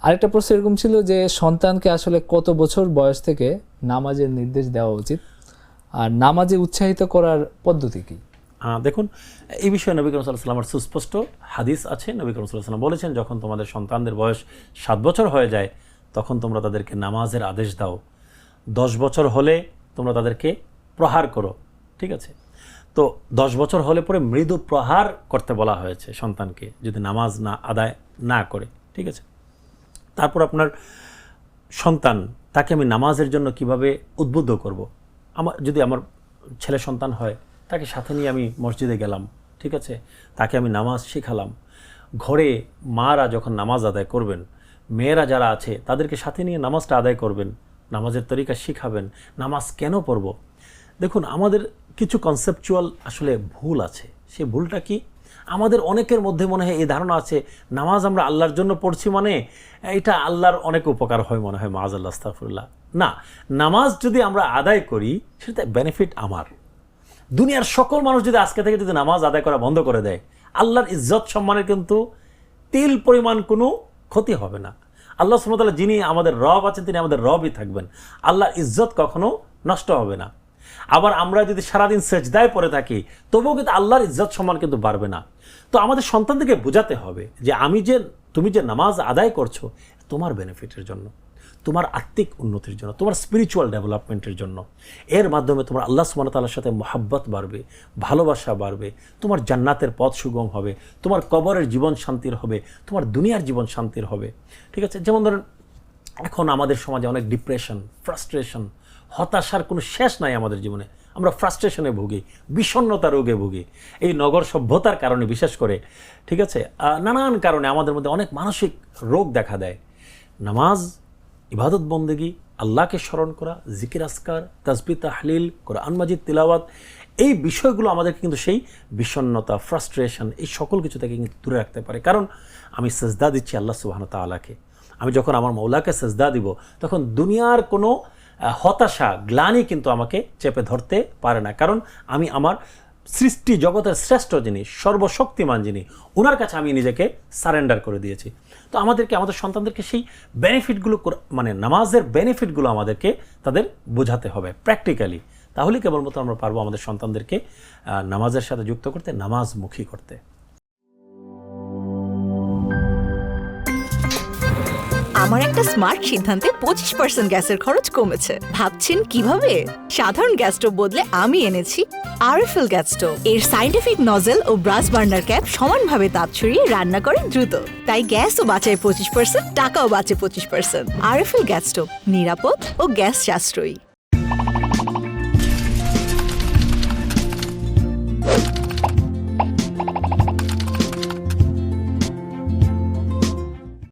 আরেকটা প্রশ্ন এরকম ছিল যে সন্তানকে আসলে কত বছর বয়স থেকে নামাজের নির্দেশ দেওয়া উচিত, আর নামাজে উৎসাহিত করার পদ্ধতি কি? দেখুন, এই বিষয়ে নবী করিম সাল্লাল্লাহু আলাইহি ওয়াসাল্লামের সুস্পষ্ট হাদিস আছে। নবী করিম সাল্লাল্লাহু আলাইহি ওয়াসাল্লাম বলেছেন, যখন তোমাদের সন্তানদের বয়স 7 বছর হয়ে যায় তখন তোমরা তাদেরকে নামাজের আদেশ দাও। 10 বছর হলে তোমরা তাদেরকে প্রহার করো। ঠিক আছে? তো 10 বছর হলে পরে মৃদু প্রহার করতে বলা হয়েছে সন্তানকে, যদি নামাজ না আদায় না করে। ঠিক আছে? তারপর আপনার সন্তান, তাকে আমি নামাজের জন্য কিভাবে উদ্বুদ্ধ করব। যদি আমার ছেলে সন্তান হয়, তাকে সাথে নিয়ে আমি মসজিদে গেলাম। ঠিক আছে? তাকে আমি নামাজ শেখালাম। ঘরে মারা যখন নামাজ আদায় করবেন, মেয়েরা যারা আছে তাদেরকে সাথে নিয়ে নামাজটা আদায় করবেন, নামাজের তরিকা শিখাবেন। নামাজ কেন পড়ব? দেখুন, আমাদের কিছু কনসেপচুয়াল আসলে ভুল আছে। সেই ভুলটা কি? আমাদের অনেকের মধ্যে মনে হয় এই ধারণা আছে, নামাজ আমরা আল্লাহর জন্য পড়ছি মানে এটা আল্লাহর অনেক উপকার হয় মনে হয়, মাআযাল্লাহ, আস্তাগফিরুল্লাহ। না, নামাজ যদি আমরা আদায় করি সেটা বেনিফিট আমার। দুনিয়ার সকল মানুষ যদি আজকে থেকে যদি নামাজ আদায় করা বন্ধ করে দেয়, আল্লাহর ইজ্জত সম্মানের কিন্তু তিল পরিমাণ কোনো ক্ষতি হবে না। আল্লাহ সুবহানাহু ওয়া তাআলা যিনি আমাদের রব আছেন, তিনি আমাদের রবই থাকবেন। আল্লাহর ইজ্জত কখনো নষ্ট হবে না। আবার আমরা যদি সারাদিন সেজদায় পড়ে থাকি, তবুও কিন্তু আল্লাহর ইজ্জত সম্মান কিন্তু বাড়বে না। তো আমাদের সন্তানদেরকে বোঝাতে হবে যে তুমি যে নামাজ আদায় করছো তোমার বেনিফিটের জন্য, তোমার আত্মিক উন্নতির জন্য, তোমার স্পিরিচুয়াল ডেভেলপমেন্টের জন্য। এর মাধ্যমে তোমার আল্লাহ সুবহানাহু ওয়া তাআলার সাথে মহব্বত বাড়বে, ভালোবাসা বাড়বে, তোমার জান্নাতের পথ সুগম হবে, তোমার কবরের জীবন শান্তির হবে, তোমার দুনিয়ার জীবন শান্তির হবে। ঠিক আছে? যেমন ধরেন, এখন আমাদের সমাজে অনেক ডিপ্রেশন, ফ্রাস্ট্রেশন, হতাশার কোনো শেষ নাই আমাদের জীবনে। আমরা ফ্রাস্ট্রেশনে ভুগি, বিষণ্ণতা রোগে ভুগি, এই নগর সভ্যতার কারণে বিশেষ করে। ঠিক আছে? নানান কারণে আমাদের মধ্যে অনেক মানসিক রোগ দেখা দেয়। নামাজ, ইবাদত বন্দেগী, আল্লাহকে স্মরণ করা, জিকির আসকার, তাসবিহ তাহলিল, কোরআন মাজিদ তিলাওয়াত, এই বিষয়গুলো আমাদেরকে কিন্তু সেই বিষণ্ণতা, ফ্রাস্ট্রেশন, এই সকল কিছু থেকে কিন্তু দূরে রাখতে পারে। কারণ আমি সেজদা দিচ্ছি আল্লাহ সুবহানাহু ওয়া তাআলাকে। আমি যখন আমার মওলাকে সেজদা দিব, তখন দুনিয়ার কোনো হতাশা, গ্লানি কিন্তু আমাকে চেপে ধরতে পারে না। কারণ আমি আমার সৃষ্টি জগতের শ্রেষ্ঠ যিনি, সর্বশক্তিমান যিনি, ওনার কাছে আমি নিজেকে সারেন্ডার করে দিয়েছি। তো আমাদেরকে, আমাদের সন্তানদেরকে সেই বেনিফিটগুলো, মানে নামাজের বেনিফিটগুলো আমাদেরকে তাদের বোঝাতে হবে প্র্যাকটিক্যালি। তাহলে কেবলমাত্র আমরা পারবো আমাদের সন্তানদেরকে নামাজের সাথে যুক্ত করতে, নামাজমুখী করতে। আমার একটা স্মার্ট সিদ্ধান্তে 25% গ্যাসের খরচ কমেছে। ভাবছেন কিভাবে? সাধারণ গ্যাস স্টোভ বদলে আমি এনেছি আরএফএল গ্যাস স্টোভ। এর সাইন্টিফিক নজল ও ব্রাস বার্নার ক্যাপ সমানভাবে তাপ ছড়িয়ে রান্না করে দ্রুত। তাই গ্যাসও বাঁচায় 25%, টাকাও বাঁচে 25%। আরএফএল গ্যাস স্টোভ, নিরাপদ ও গ্যাস সাশ্রয়ী।